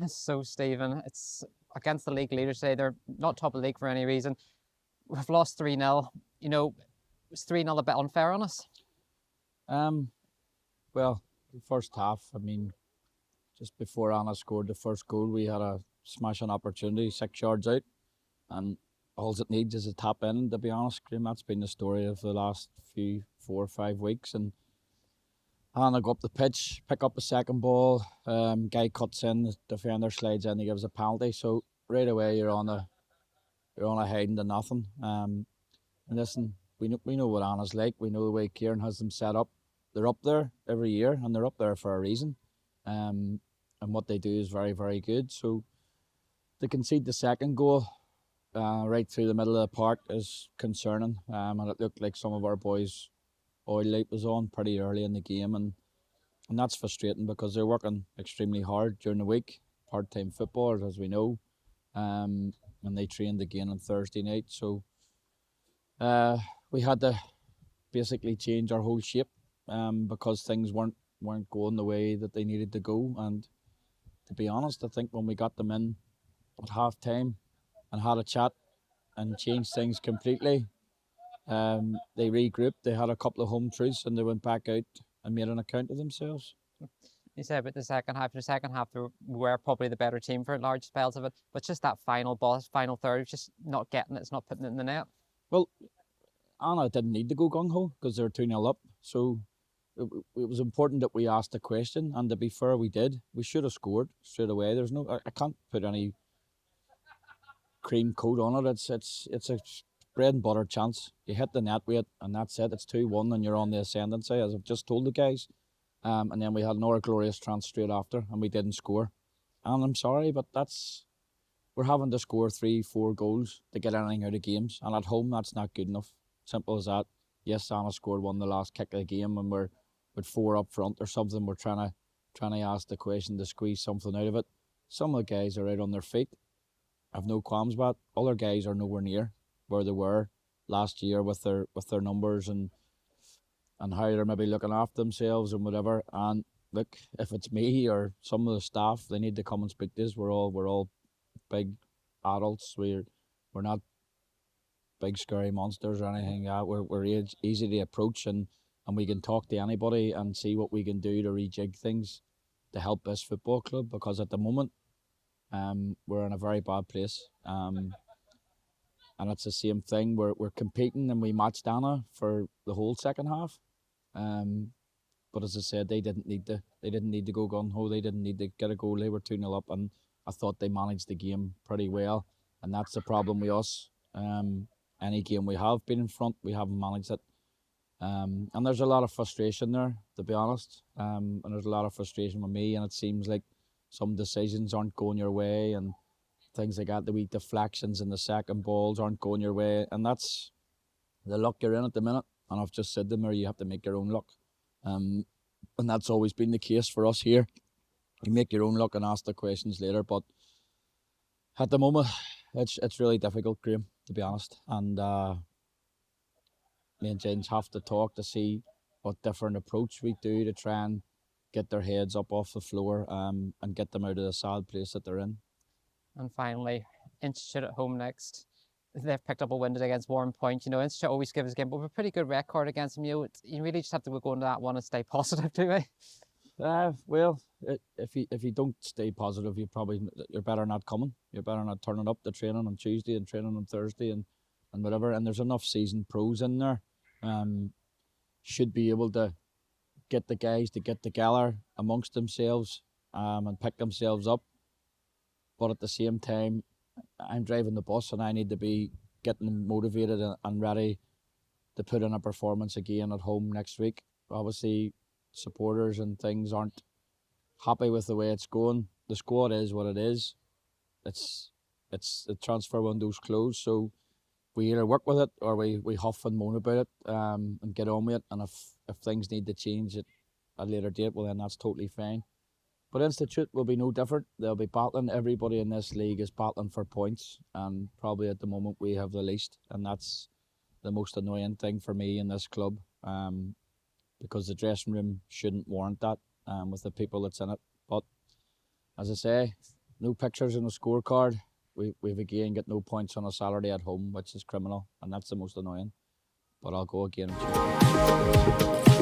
So, Stephen, it's against the league leaders today. They're not top of the league for any reason. We've lost 3-0. Was 3-0 a bit unfair on us? Well, the first half, just before Annagh scored the first goal, we had a smashing opportunity, 6 yards out, and all it needs is a tap in, to be honest, Graham. That's been the story of the last 4 or 5 weeks. And Annagh go up the pitch, pick up a second ball, guy cuts in, the defender slides in, he gives a penalty. So right away you're on a hiding to nothing. And listen, we know what Annagh's like. We know the way Kieran has them set up. They're up there every year, and they're up there for a reason. And what they do is very, very good. So to concede the second goal right through the middle of the park is concerning. And it looked like some of our boys' oil light was on pretty early in the game, and that's frustrating because they're working extremely hard during the week. Part-time footballers, as we know, and they trained again on Thursday night. So we had to basically change our whole shape because things weren't going the way that they needed to go. And to be honest, I think when we got them in at half time and had a chat and changed things completely, they regrouped. They had a couple of home truths and they went back out and made an account of themselves. You said about the second half. The second half, we were probably the better team for large spells of it, but just that final third, just not getting it, it's not putting it in the net. Well, Annagh didn't need to go gung-ho because they were 2-0 up. So it was important that we asked the question, and to be fair, we did. We should have scored straight away. I can't put any cream coat on it. It's a bread and butter chance. You hit the net weight, and that's it. It's 2-1, and you're on the ascendancy, as I've just told the guys. And then we had another glorious chance straight after, and we didn't score. And I'm sorry, but we're having to score 3-4 goals to get anything out of games. And at home, that's not good enough. Simple as that. Yes, Annagh scored one the last kick of the game, and we're with 4 up front or something. We're trying to ask the question to squeeze something out of it. Some of the guys are out on their feet. I've no qualms about it. Other guys are nowhere near where they were last year with their numbers and how they're maybe looking after themselves and whatever. And look, if it's me or some of the staff, they need to come and speak to us. We're all big adults. We're not big scary monsters or anything like that. We're easy to approach, and we can talk to anybody and see what we can do to rejig things to help this football club, because at the moment we're in a very bad place. And it's the same thing. We're competing, and we matched Annagh for the whole second half. But as I said, they didn't need to go gung-ho. They didn't need to get a goal. They were 2-0 up, and I thought they managed the game pretty well. And that's the problem with us. Any game we have been in front, we haven't managed it. And there's a lot of frustration there, to be honest. And there's a lot of frustration with me, and it seems like some decisions aren't going your way, and things like that. The wee deflections and the second balls aren't going your way, and that's the luck you're in at the minute. And I've just said to them, you have to make your own luck. And that's always been the case for us here. You make your own luck and ask the questions later. But at the moment, it's really difficult, Graham, to be honest. And me and James have to talk to see what different approach we do to try and get their heads up off the floor and get them out of the sad place that they're in. And finally, Institute at home next. They've picked up a win against Warren Point. Institute always give us a game, but we've a pretty good record against them. You really just have to go into that one and stay positive, do we? Well, if you don't stay positive, you're better not coming. You're better not turning up to training on Tuesday and training on Thursday and whatever. And there's enough seasoned pros in there. Should be able to get the guys to get together amongst themselves and pick themselves up. But at the same time, I'm driving the bus, and I need to be getting motivated and ready to put in a performance again at home next week. Obviously, supporters and things aren't happy with the way it's going. The squad is what it is. It's the transfer window's closed, so we either work with it or we huff and moan about it and get on with it. And if things need to change at a later date, well, then that's totally fine. But Institute will be no different. They'll be battling. Everybody in this league is battling for points, and probably at the moment we have the least, and that's the most annoying thing for me in this club, because the dressing room shouldn't warrant that with the people that's in it. But as I say, No pictures on the scorecard. We've again got no points on a Saturday at home, which is criminal, and that's the most annoying. But I'll go again on Tuesday.